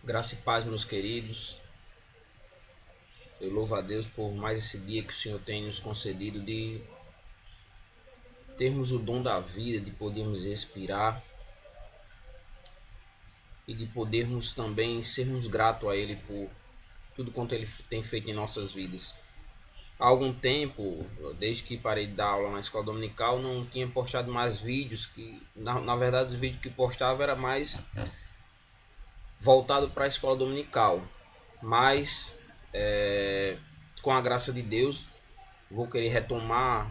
Graça e paz, meus queridos. Eu louvo a Deus por mais esse dia que o Senhor tem nos concedido de termos o dom da vida, de podermos respirar e de podermos também sermos gratos a Ele por tudo quanto Ele tem feito em nossas vidas. Há algum tempo, desde que parei de dar aula na escola dominical, não tinha postado mais vídeos, que na verdade os vídeos que postava era mais voltado para a escola dominical. Mas com a graça de Deus vou querer retomar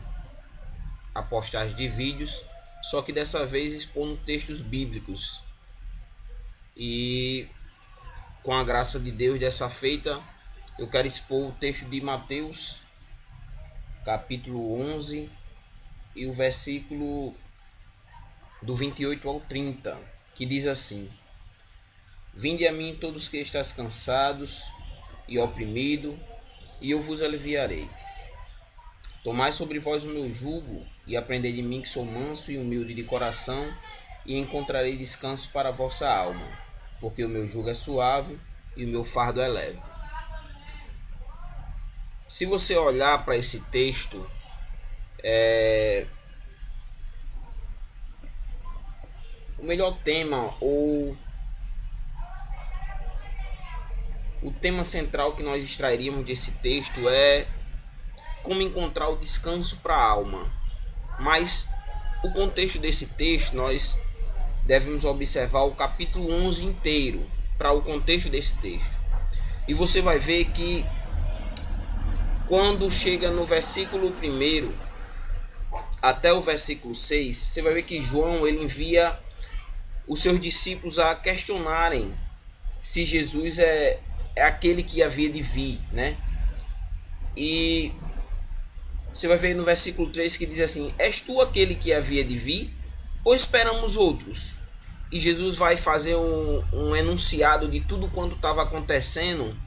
a postagem de vídeos, só que dessa vez expondo textos bíblicos. E com a graça de Deus dessa feita, eu quero expor o texto de Mateus, capítulo 11, e o versículo do 28 ao 30, que diz assim: Vinde a mim todos que estáis cansados e oprimidos, e eu vos aliviarei. Tomai sobre vós o meu jugo, e aprendei de mim que sou manso e humilde de coração, e encontrarei descanso para a vossa alma, porque o meu jugo é suave e o meu fardo é leve. Se você olhar para esse texto, o melhor tema ou o tema central que nós extrairíamos desse texto é como encontrar o descanso para a alma. Mas o contexto desse texto, nós devemos observar o capítulo 11 inteiro para o contexto desse texto. E você vai ver que quando chega no versículo 1 até o versículo 6, você vai ver que João ele envia os seus discípulos a questionarem se Jesus é aquele que havia de vir, né? E você vai ver no versículo 3 que diz assim: És tu aquele que havia de vir, ou esperamos outros? E Jesus vai fazer um enunciado de tudo quanto estava acontecendo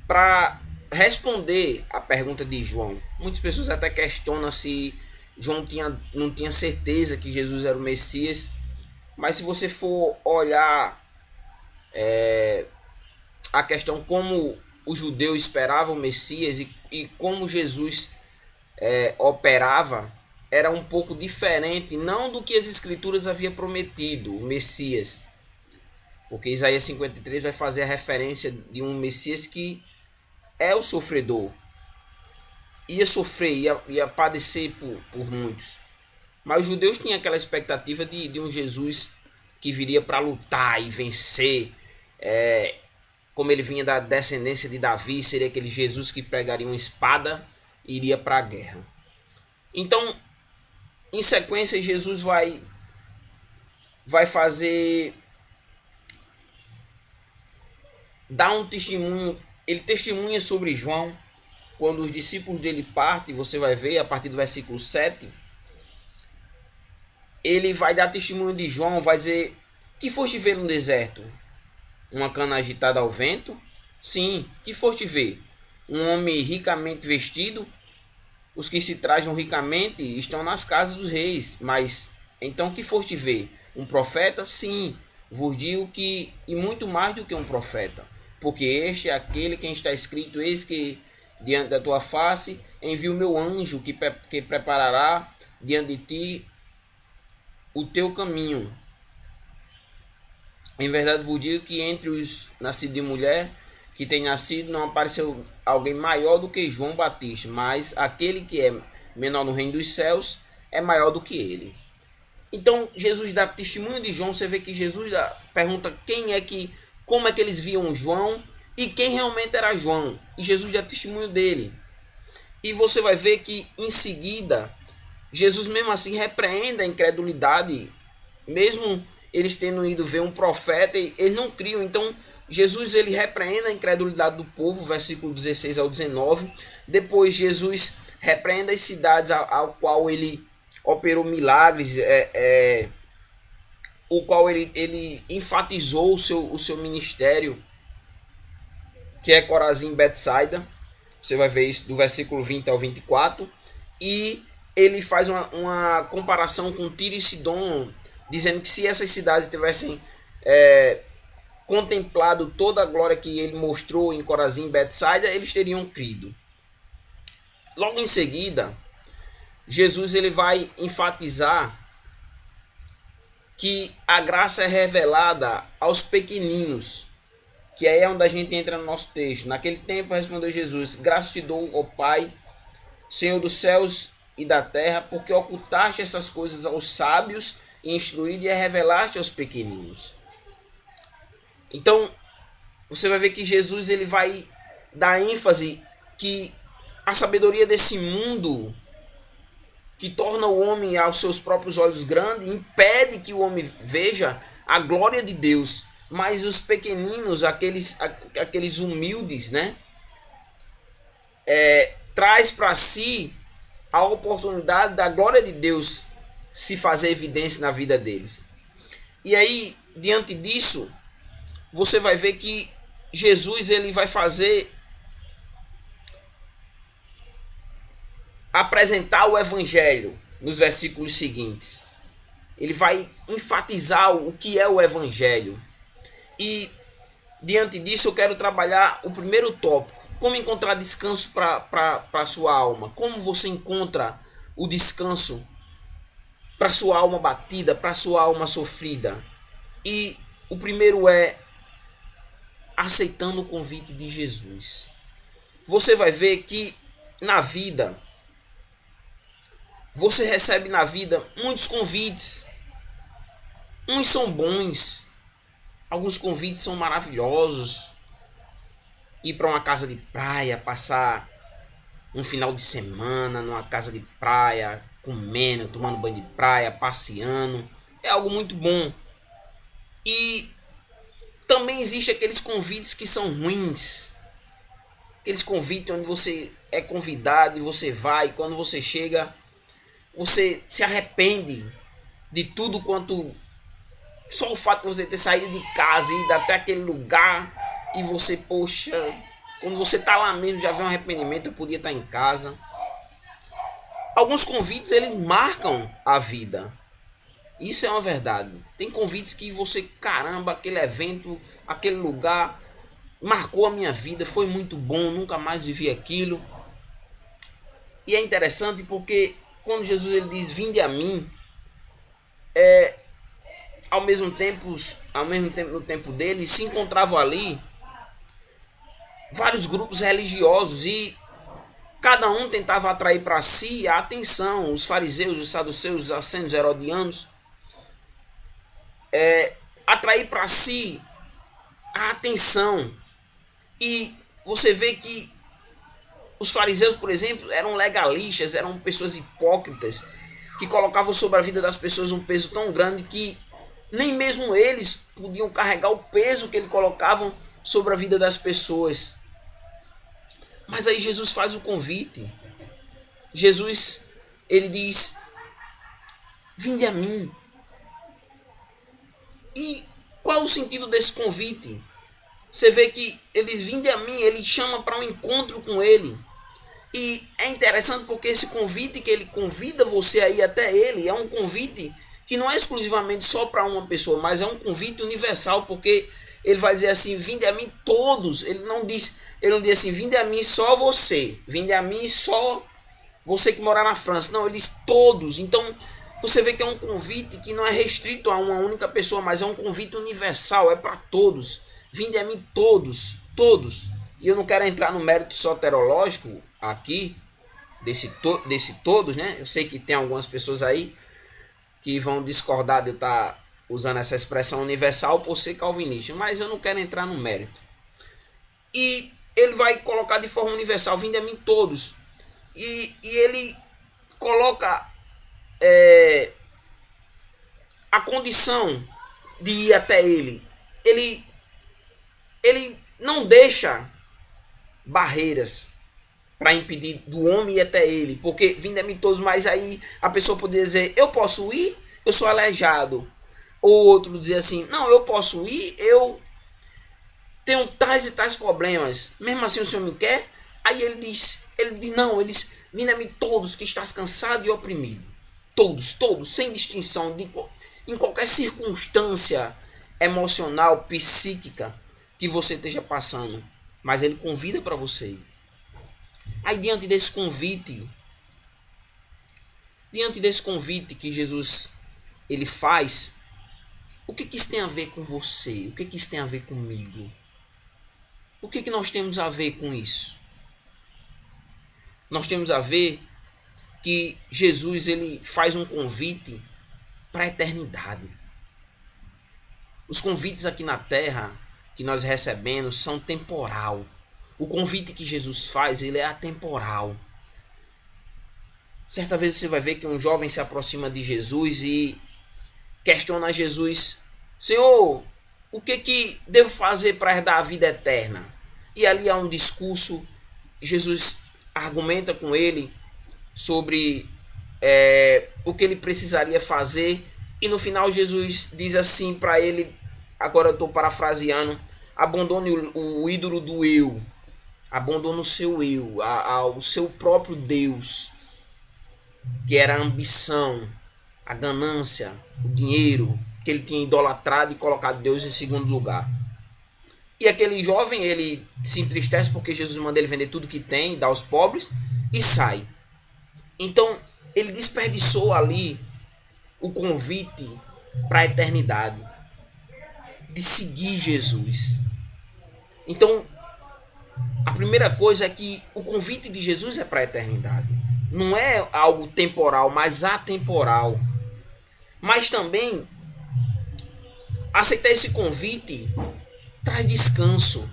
para responder a pergunta de João. Muitas pessoas até questionam se João não tinha certeza que Jesus era o Messias, mas se você for olhar a questão como o judeu esperava o Messias e como Jesus operava, era um pouco diferente, não do que as escrituras haviam prometido, o Messias. Porque Isaías 53 vai fazer a referência de um Messias que é o sofredor. Ia sofrer, ia padecer por muitos. Mas os judeus tinham aquela expectativa de um Jesus que viria para lutar e vencer. Como ele vinha da descendência de Davi, seria aquele Jesus que pregaria uma espada e iria para a guerra. Então, em sequência, Jesus vai fazer, dar um testemunho. Ele testemunha sobre João. Quando os discípulos dele partem, você vai ver a partir do versículo 7, ele vai dar testemunho de João, vai dizer: que foste ver no deserto? Uma cana agitada ao vento? Sim. Que foste ver? Um homem ricamente vestido? Os que se trajam ricamente estão nas casas dos reis. Mas então que foste ver? Um profeta? Sim. Vos digo que, e muito mais do que um profeta. Porque este é aquele quem está escrito: eis que diante da tua face envio o meu anjo que preparará diante de ti o teu caminho. Em verdade vos digo que entre os nascidos de mulher que tem nascido não apareceu alguém maior do que João Batista, mas aquele que é menor no reino dos céus é maior do que ele. Então Jesus dá testemunho de João. Você vê que Jesus pergunta como é que eles viam João e quem realmente era João. E Jesus dá testemunho dele. E você vai ver que em seguida Jesus mesmo assim repreende a incredulidade, mesmo eles tendo ido ver um profeta, eles não criam. Então Jesus ele repreende a incredulidade do povo, versículo 16 ao 19. Depois Jesus repreende as cidades ao qual ele operou milagres, o qual ele enfatizou o seu ministério, que é Corazim e Betsaida. Você vai ver isso do versículo 20 ao 24. E ele faz uma comparação com Tiro e Sidom, dizendo que se essas cidades tivessem contemplado toda a glória que ele mostrou em Corazim e Betsaida, eles teriam crido. Logo em seguida, Jesus ele vai enfatizar que a graça é revelada aos pequeninos, que aí é onde a gente entra no nosso texto. Naquele tempo respondeu Jesus: graça te dou, ó Pai, Senhor dos céus e da terra, porque ocultaste essas coisas aos sábios e instruíste e revelaste aos pequeninos. Então, você vai ver que Jesus ele vai dar ênfase que a sabedoria desse mundo, que torna o homem aos seus próprios olhos grande, impede que o homem veja a glória de Deus. Mas os pequeninos, aqueles humildes, né, traz para si a oportunidade da glória de Deus se fazer evidência na vida deles. E aí, diante disso, você vai ver que Jesus ele vai apresentar o evangelho nos versículos seguintes. Ele vai enfatizar o que é o evangelho. E diante disso eu quero trabalhar o primeiro tópico: como encontrar descanso para a sua alma. Como você encontra o descanso para a sua alma batida, para a sua alma sofrida. E o primeiro é aceitando o convite de Jesus. Você vai ver que na vida, você recebe na vida muitos convites. Uns são bons, alguns convites são maravilhosos. Ir para uma casa de praia, passar um final de semana numa casa de praia, comendo, tomando banho de praia, passeando, é algo muito bom. E também existem aqueles convites que são ruins. Aqueles convites onde você é convidado e você vai, e quando você chega, você se arrepende de tudo quanto... Só o fato de você ter saído de casa e ido até aquele lugar, e você, poxa, quando você tá lá mesmo já vem um arrependimento, eu podia estar em casa. Alguns convites, eles marcam a vida. Isso é uma verdade. Tem convites que você, caramba, aquele evento, aquele lugar marcou a minha vida, foi muito bom, nunca mais vivi aquilo. E é interessante porque quando Jesus ele diz: vinde a mim, ao mesmo tempo no tempo dele se encontravam ali vários grupos religiosos, e cada um tentava atrair para si a atenção. Os fariseus, os saduceus, os essênios, os herodianos, atrair para si a atenção. E você vê que os fariseus, por exemplo, eram legalistas, eram pessoas hipócritas, que colocavam sobre a vida das pessoas um peso tão grande que nem mesmo eles podiam carregar o peso que eles colocavam sobre a vida das pessoas. Mas aí Jesus faz o convite. Jesus, ele diz: vinde a mim. E qual é o sentido desse convite? Você vê que eles vinde a mim, ele chama para um encontro com ele. E é interessante porque esse convite que ele convida você a ir até ele é um convite que não é exclusivamente só para uma pessoa, mas é um convite universal, porque ele vai dizer assim: vinde a mim todos. Ele não diz assim: vinde a mim só você, vinde a mim só você que mora na França. Não, ele diz todos. Então você vê que é um convite que não é restrito a uma única pessoa, mas é um convite universal, é para todos. Vinde a mim todos, todos. E eu não quero entrar no mérito soterológico aqui, desse todos, né? Eu sei que tem algumas pessoas aí que vão discordar de eu estar usando essa expressão universal por ser calvinista, mas eu não quero entrar no mérito. E ele vai colocar de forma universal: vinde a mim todos. E ele coloca a condição de ir até ele. Ele não deixa barreiras para impedir do homem ir até ele, porque vinde a mim todos. Mas aí a pessoa poderia dizer: eu posso ir, eu sou aleijado. Ou outro dizer assim: não, eu posso ir, eu tenho tais e tais problemas, mesmo assim o Senhor me quer? Aí ele diz não, eles: vinde a mim todos que estás cansado e oprimido. Todos, sem distinção, em qualquer circunstância, emocional, psíquica que você esteja passando, mas ele convida para você ir. Aí diante desse convite que Jesus ele faz, o que isso tem a ver com você? O que isso tem a ver comigo? O que nós temos a ver com isso? Nós temos a ver que Jesus ele faz um convite para a eternidade. Os convites aqui na terra que nós recebemos são temporal. O convite que Jesus faz, ele é atemporal. Certa vez você vai ver que um jovem se aproxima de Jesus e questiona Jesus: Senhor, o que devo fazer para herdar a vida eterna? E ali há um discurso, Jesus argumenta com ele sobre o que ele precisaria fazer, e no final Jesus diz assim para ele, agora eu estou parafraseando: abandone o ídolo do eu, abandone o seu eu, o seu próprio Deus, que era a ambição, a ganância, o dinheiro, que ele tinha idolatrado e colocado Deus em segundo lugar. E aquele jovem, ele se entristece porque Jesus manda ele vender tudo que tem, dar aos pobres e sai. Então, ele desperdiçou ali o convite para a eternidade, de seguir Jesus. Então, a primeira coisa é que o convite de Jesus é para a eternidade. Não é algo temporal, mas atemporal. Mas também, aceitar esse convite traz descanso.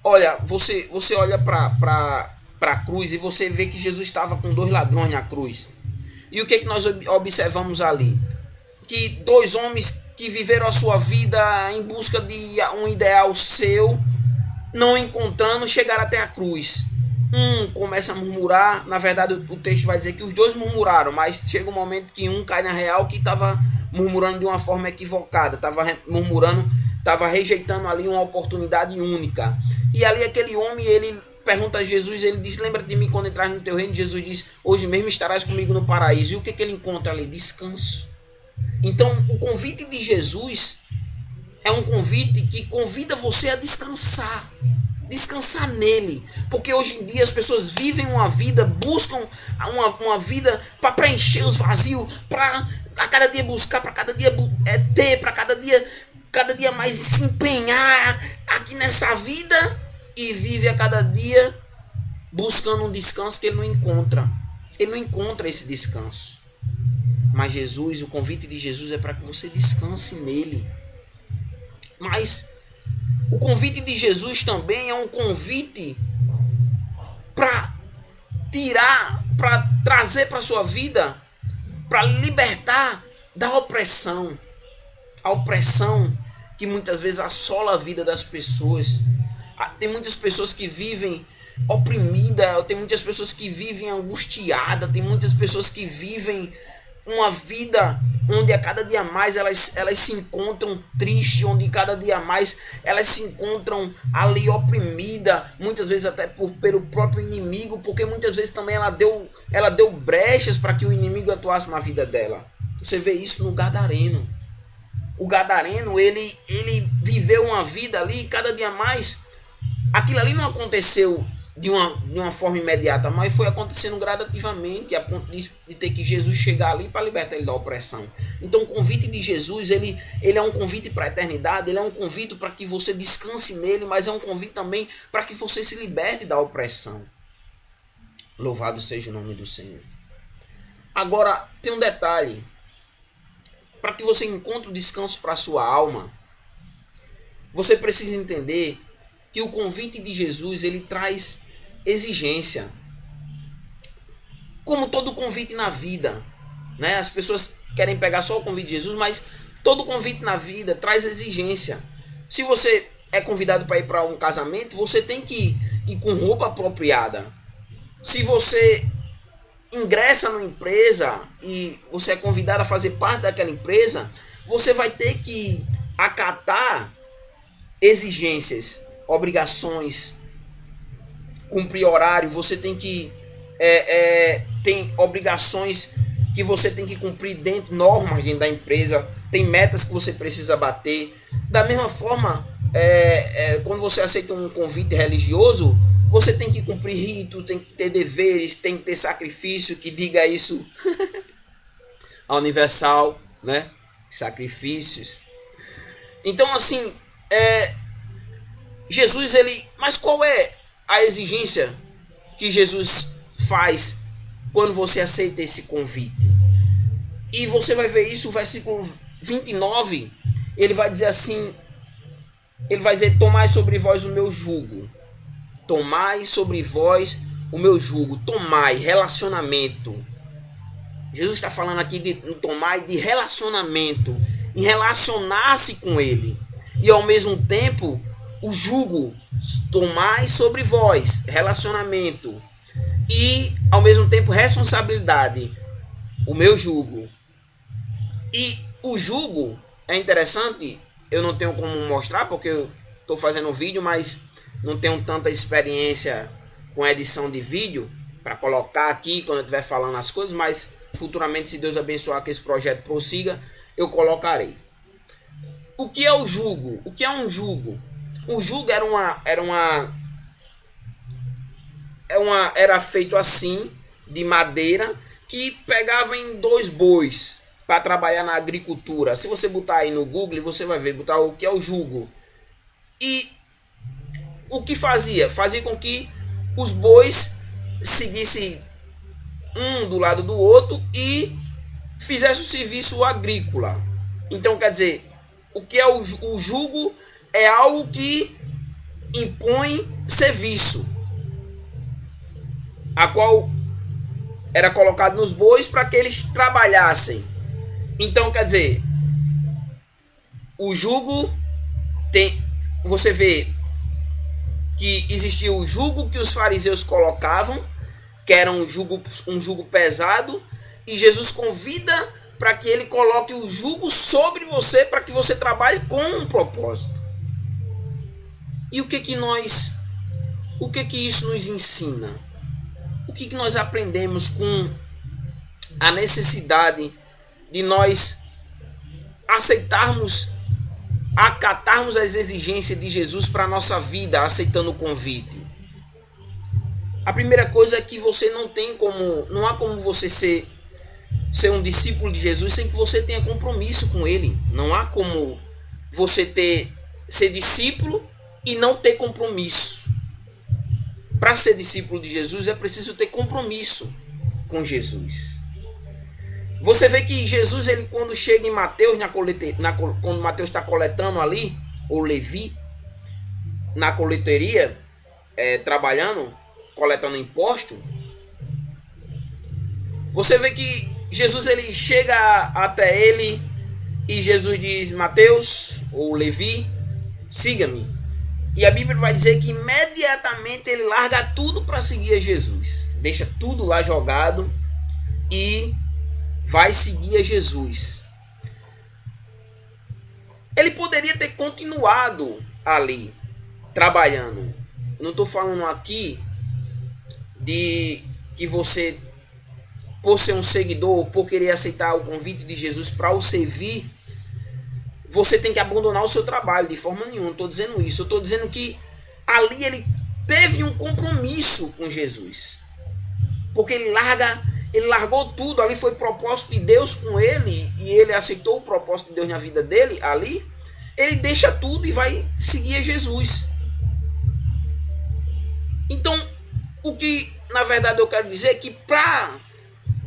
Olha, você olha para a cruz e você vê que Jesus estava com 2 ladrões na cruz. E o que nós observamos ali? Que 2 homens que viveram a sua vida em busca de um ideal seu, não encontrando, chegaram até a cruz. Um começa a murmurar, na verdade o texto vai dizer que os 2 murmuraram, mas chega um momento que um cai na real que estava murmurando de uma forma equivocada, estava rejeitando ali uma oportunidade única. E ali aquele homem, ele pergunta a Jesus, ele diz: lembra-te de mim quando entrar no teu reino. Jesus diz: hoje mesmo estarás comigo no paraíso. E o que ele encontra ali? Descanso. Então o convite de Jesus é um convite que convida você a descansar nele, porque hoje em dia as pessoas vivem uma vida, buscam uma vida para preencher os vazios, para a cada dia buscar, para cada dia ter, para cada dia mais se empenhar aqui nessa vida, e vive a cada dia buscando um descanso que ele não encontra. Ele não encontra esse descanso. Mas Jesus, o convite de Jesus é para que você descanse nele. Mas o convite de Jesus também é um convite para trazer para a sua vida, para libertar da opressão. A opressão que muitas vezes assola a vida das pessoas. Tem muitas pessoas que vivem oprimidas, tem muitas pessoas que vivem angustiadas, tem muitas pessoas que vivem uma vida onde a cada dia mais elas se encontram tristes, onde cada dia mais elas se encontram ali oprimidas, muitas vezes até pelo próprio inimigo, porque muitas vezes também ela deu brechas para que o inimigo atuasse na vida dela. Você vê isso no Gadareno. O Gadareno, ele viveu uma vida ali, cada dia mais, aquilo ali não aconteceu de uma forma imediata, mas foi acontecendo gradativamente, a ponto de ter que Jesus chegar ali para libertar ele da opressão. Então o convite de Jesus, ele é um convite para a eternidade, ele é um convite para que você descanse nele, mas é um convite também para que você se liberte da opressão. Louvado seja o nome do Senhor. Agora, tem um detalhe. Para que você encontre o descanso para a sua alma, você precisa entender que o convite de Jesus, ele traz exigência. Como todo convite na vida, né? As pessoas querem pegar só o convite de Jesus, mas todo convite na vida traz exigência. Se você é convidado para ir para um casamento, você tem que ir com roupa apropriada. Se você ingressa numa empresa e você é convidado a fazer parte daquela empresa, você vai ter que acatar exigências, obrigações, cumprir horário. Você tem que tem obrigações que você tem que cumprir normas dentro da empresa. tem metas que você precisa bater. Da mesma forma, quando você aceita um convite religioso, você tem que cumprir ritos, tem que ter deveres, tem que ter sacrifício, que diga isso a Universal, né? Sacrifícios. Então, assim, Jesus, mas qual é a exigência que Jesus faz quando você aceita esse convite? E você vai ver isso, o versículo 29, ele vai dizer assim, ele vai dizer, tomai sobre vós o meu jugo. Tomai sobre vós o meu jugo. Tomai, relacionamento. Jesus está falando aqui de tomar de relacionamento, em relacionar-se com ele. E ao mesmo tempo, o jugo, tomai sobre vós, relacionamento. E ao mesmo tempo, responsabilidade, o meu jugo. E o jugo é interessante, eu não tenho como mostrar porque eu estou fazendo vídeo, mas não tenho tanta experiência com edição de vídeo para colocar aqui quando eu estiver falando as coisas, mas futuramente, se Deus abençoar que esse projeto prossiga, eu colocarei. O que é o jugo? O que é um jugo? O jugo era feito assim, de madeira, que pegava em 2 bois para trabalhar na agricultura. Se você botar aí no Google, você vai ver, botar o que é o jugo. E o que fazia? Fazia com que os bois seguissem um do lado do outro e fizesse o serviço agrícola. Então, quer dizer, o que é o jugo? É algo que impõe serviço, a qual era colocado nos bois para que eles trabalhassem. Então, quer dizer, o jugo tem, você vê que existia o jugo que os fariseus colocavam, que era um jugo pesado, e Jesus convida para que ele coloque o jugo sobre você, para que você trabalhe com um propósito. E o que isso nos ensina? O que nós aprendemos com a necessidade de nós acatarmos as exigências de Jesus para a nossa vida, aceitando o convite? A primeira coisa é que você não há como você ser um discípulo de Jesus sem que você tenha compromisso com ele. Não há como você ser discípulo e não ter compromisso. Para ser discípulo de Jesus é preciso ter compromisso com Jesus. Você vê que Jesus, ele quando chega em Mateus, quando Mateus está coletando ali, ou Levi, na coleteria, trabalhando, coletando imposto, você vê que Jesus, ele chega até ele e Jesus diz, Mateus ou Levi, siga-me. E a Bíblia vai dizer que imediatamente ele larga tudo para seguir a Jesus. Deixa tudo lá jogado e vai seguir a Jesus. Ele poderia ter continuado ali, trabalhando. Eu não estou falando aqui de que você, por ser um seguidor, por querer aceitar o convite de Jesus para o servir, você tem que abandonar o seu trabalho, de forma nenhuma. Não estou dizendo isso. Eu estou dizendo que ali ele teve um compromisso com Jesus. Porque ele largou tudo. Ali foi propósito de Deus com ele. E ele aceitou o propósito de Deus na vida dele. Ali, ele deixa tudo e vai seguir a Jesus. Então, o que na verdade eu quero dizer é que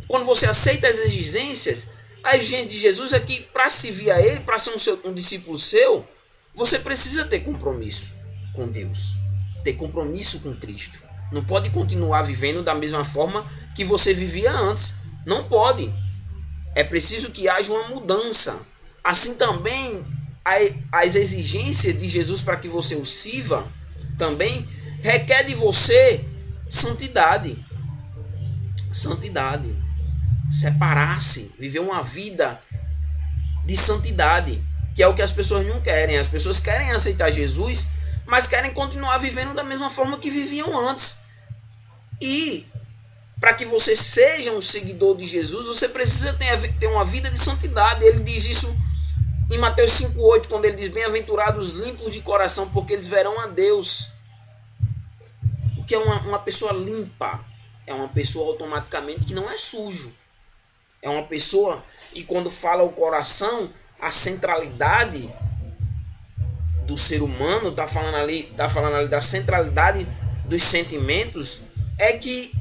quando você aceita as exigências, a exigência de Jesus é que para servir a ele, para ser um discípulo seu, você precisa ter compromisso com Deus, ter compromisso com Cristo. Não pode continuar vivendo da mesma forma que você vivia antes. Não pode. É preciso que haja uma mudança. Assim também, as exigências de Jesus para que você o sirva também requer de você santidade. Santidade. Separar-se, viver uma vida de santidade, que é o que as pessoas não querem. As pessoas querem aceitar Jesus, mas querem continuar vivendo da mesma forma que viviam antes. E para que você seja um seguidor de Jesus, você precisa ter uma vida de santidade. Ele diz isso em Mateus 5,8, quando ele diz: bem-aventurados os limpos de coração, porque eles verão a Deus. O que é uma pessoa limpa? É uma pessoa automaticamente que não é sujo. É uma pessoa, e quando fala o coração, a centralidade do ser humano, está falando ali da centralidade dos sentimentos, é que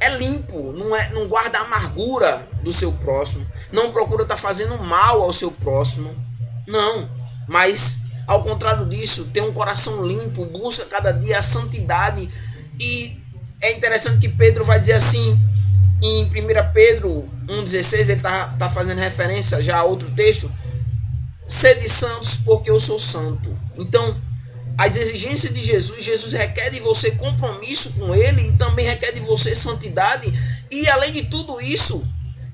é limpo, não guarda a amargura do seu próximo, não procura estar fazendo mal ao seu próximo, não, mas ao contrário disso, tem um coração limpo, busca cada dia a santidade. E é interessante que Pedro vai dizer assim, em 1 Pedro 1,16, ele está fazendo referência já a outro texto: sede santos porque eu sou santo. Então, as exigências de Jesus requer de você compromisso com ele, e também requer de você santidade, e além de tudo isso,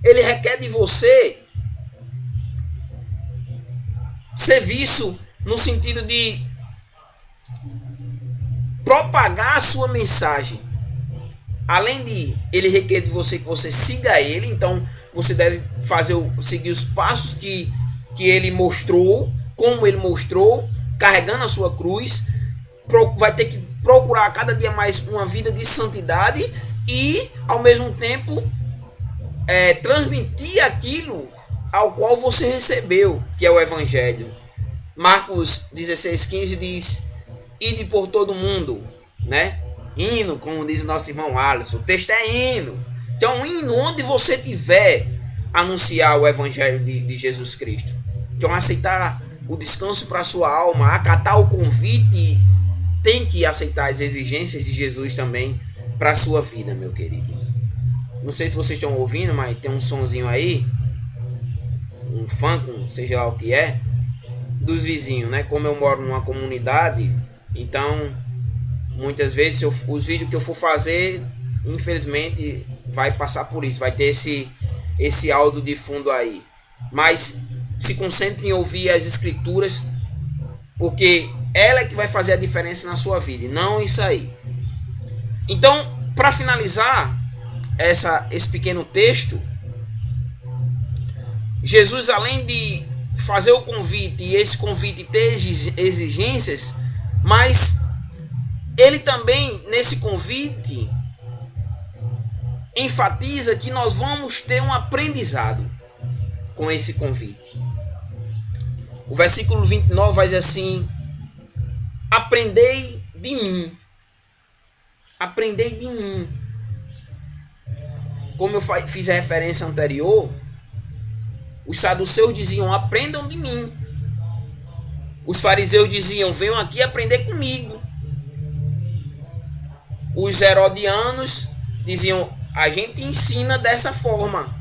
ele requer de você serviço no sentido de propagar a sua mensagem. Além de ele requer de você que você siga ele, então você deve seguir os passos que ele mostrou, como ele mostrou, carregando a sua cruz. Vai ter que procurar cada dia mais uma vida de santidade e, ao mesmo tempo, transmitir aquilo ao qual você recebeu, que é o Evangelho. Marcos 16,15 diz: ide por todo mundo, né? Hino, como diz o nosso irmão Alisson, o texto é hino. Então, hino onde você estiver, anunciar o Evangelho de Jesus Cristo. Então, aceitar o descanso para a sua alma, acatar o convite, tem que aceitar as exigências de Jesus também para a sua vida, meu querido. Não sei se vocês estão ouvindo, mas tem um sonzinho aí, um funk, seja lá o que é, dos vizinhos, né? Como eu moro numa comunidade, então muitas vezes os vídeos que eu for fazer, infelizmente, vai passar por isso, vai ter esse áudio de fundo aí. Mas se concentre em ouvir as escrituras, porque ela é que vai fazer a diferença na sua vida, e não isso aí. Então, para finalizar esse pequeno texto, Jesus, além de fazer o convite, e esse convite ter exigências, mas ele também, nesse convite, enfatiza que nós vamos ter um aprendizado com esse convite. O versículo 29 vai dizer assim: aprendei de mim. Aprendei de mim. Como eu fiz a referência anterior, os saduceus diziam: aprendam de mim. Os fariseus diziam: venham aqui aprender comigo. Os herodianos diziam: a gente ensina dessa forma.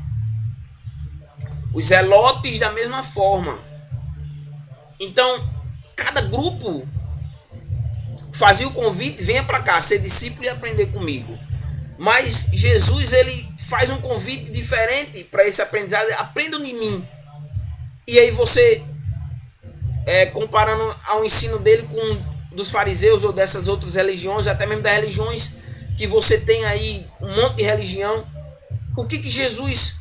Os zelotes da mesma forma. Então, cada grupo fazia o convite: venha para cá, ser discípulo e aprender comigo. Mas Jesus, ele faz um convite diferente para esse aprendizado: aprendam de mim. E aí você, comparando ao ensino dele com dos fariseus ou dessas outras religiões, até mesmo das religiões que você tem aí, um monte de religião, o que Jesus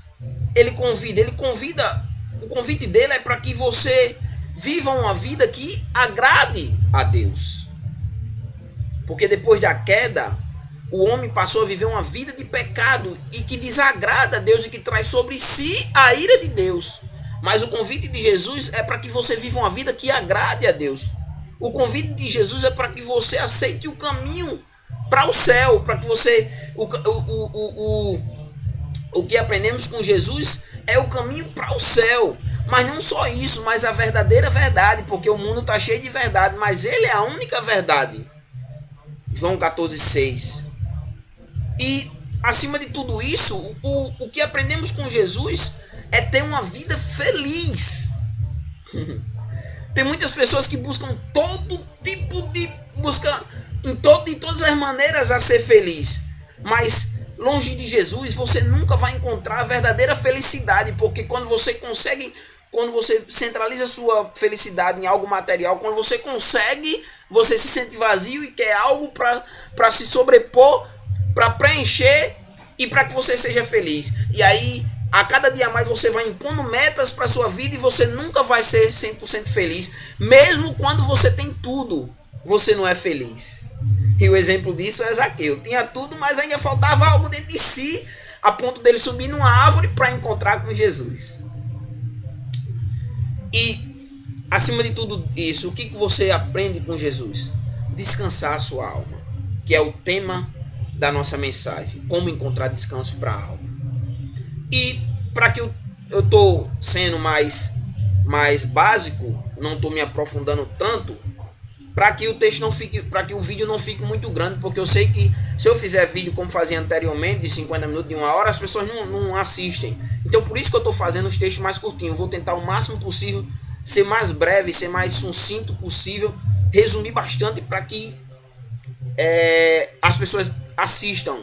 ele convida? Ele convida, o convite dele é para que você viva uma vida que agrade a Deus. Porque depois da queda, o homem passou a viver uma vida de pecado e que desagrada a Deus e que traz sobre si a ira de Deus. Mas o convite de Jesus é para que você viva uma vida que agrade a Deus. O convite de Jesus é para que você aceite o caminho para o céu, para que você... O que aprendemos com Jesus é o caminho para o céu. Mas não só isso, mas a verdadeira verdade, porque o mundo está cheio de verdade, mas ele é a única verdade. João 14,6. E acima de tudo isso, o que aprendemos com Jesus é ter uma vida feliz. Tem muitas pessoas que buscam todo tipo de... busca de todas as maneiras a ser feliz. Mas longe de Jesus, você nunca vai encontrar a verdadeira felicidade. Porque quando você centraliza a sua felicidade em algo material, quando você consegue, você se sente vazio e quer algo para se sobrepor, para preencher e para que você seja feliz. E aí A cada dia mais você vai impondo metas para sua vida e você nunca vai ser 100% feliz. Mesmo quando você tem tudo, você não é feliz. E o exemplo disso é Zaqueu. Tinha tudo, mas ainda faltava algo dentro de si, a ponto dele subir numa árvore para encontrar com Jesus. E, acima de tudo isso, o que você aprende com Jesus? Descansar a sua alma, que é o tema da nossa mensagem. Como encontrar descanso para a alma. E para que eu estou sendo mais básico, não estou me aprofundando tanto, para que o texto não fique, para que o vídeo não fique muito grande, porque eu sei que se eu fizer vídeo como fazia anteriormente, de 50 minutos, de 1 hora, as pessoas não assistem. Então por isso que eu estou fazendo os textos mais curtinhos. Vou tentar o máximo possível ser mais breve, ser mais sucinto possível, resumir bastante para que as pessoas assistam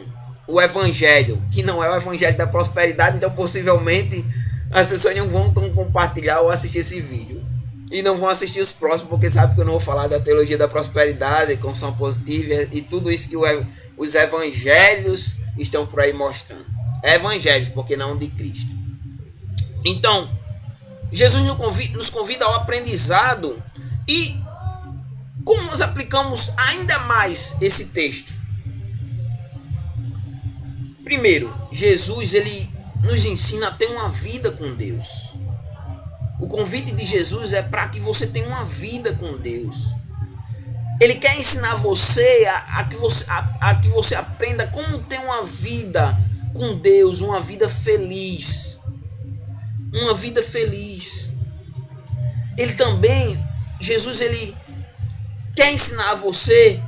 o evangelho, que não é o evangelho da prosperidade. Então possivelmente as pessoas não vão compartilhar ou assistir esse vídeo, e não vão assistir os próximos, porque sabe que eu não vou falar da teologia da prosperidade, confissão positiva e tudo isso que os evangelhos estão por aí mostrando. Evangelhos, porque não de Cristo. Então Jesus nos convida ao aprendizado. E como nós aplicamos ainda mais esse texto? Primeiro, Jesus ele nos ensina a ter uma vida com Deus. O convite de Jesus é para que você tenha uma vida com Deus. Ele quer ensinar você a que você aprenda como ter uma vida com Deus, uma vida feliz. Uma vida feliz. Jesus ele quer ensinar você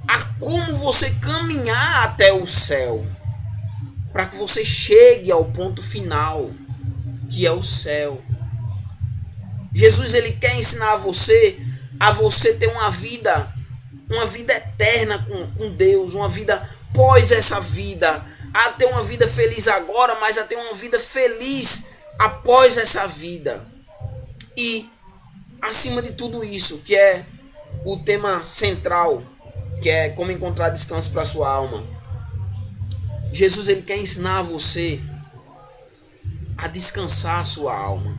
a como você caminhar até o céu, para que você chegue ao ponto final, que é o céu. Jesus ele quer ensinar a você ter uma vida eterna com Deus, uma vida pós essa vida, a ter uma vida feliz agora, mas a ter uma vida feliz após essa vida. E acima de tudo isso, que é o tema central, que é como encontrar descanso para a sua alma, Jesus ele quer ensinar você a descansar a sua alma.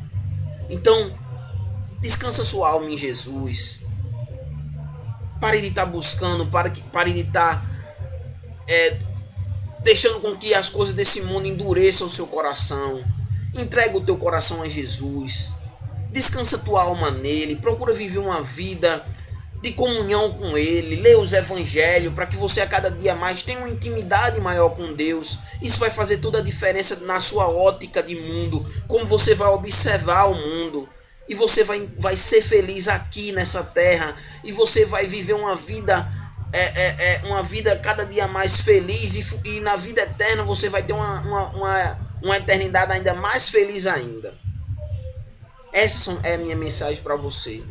Então, descansa sua alma em Jesus. Pare de estar buscando, pare de estar deixando com que as coisas desse mundo endureçam o seu coração. Entrega o teu coração a Jesus. Descansa tua alma nele. Procura viver uma vida de comunhão com ele. Lê os evangelhos para que você a cada dia mais tenha uma intimidade maior com Deus. Isso vai fazer toda a diferença na sua ótica de mundo, como você vai observar o mundo. E você vai ser feliz aqui nessa terra. E você vai viver uma vida cada dia mais feliz. E na vida eterna você vai ter uma eternidade ainda mais feliz ainda. Essa é a minha mensagem para você.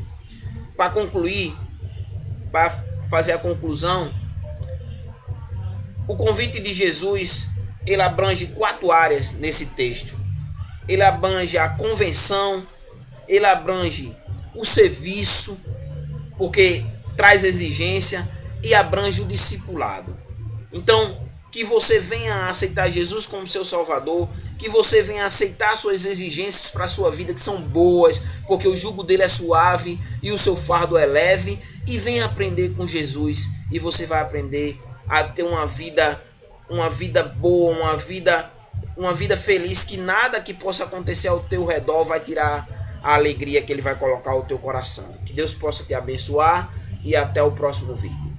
Para concluir, para fazer a conclusão, o convite de Jesus ele abrange 4 áreas nesse texto. Ele abrange a convenção, ele abrange o serviço, porque traz exigência, e abrange o discipulado. Então, que você venha a aceitar Jesus como seu Salvador, que você venha a aceitar suas exigências para a sua vida, que são boas, porque o jugo dele é suave e o seu fardo é leve, e venha aprender com Jesus, e você vai aprender a ter uma vida boa, uma vida feliz, que nada que possa acontecer ao teu redor vai tirar a alegria que ele vai colocar ao teu coração. Que Deus possa te abençoar, e até o próximo vídeo.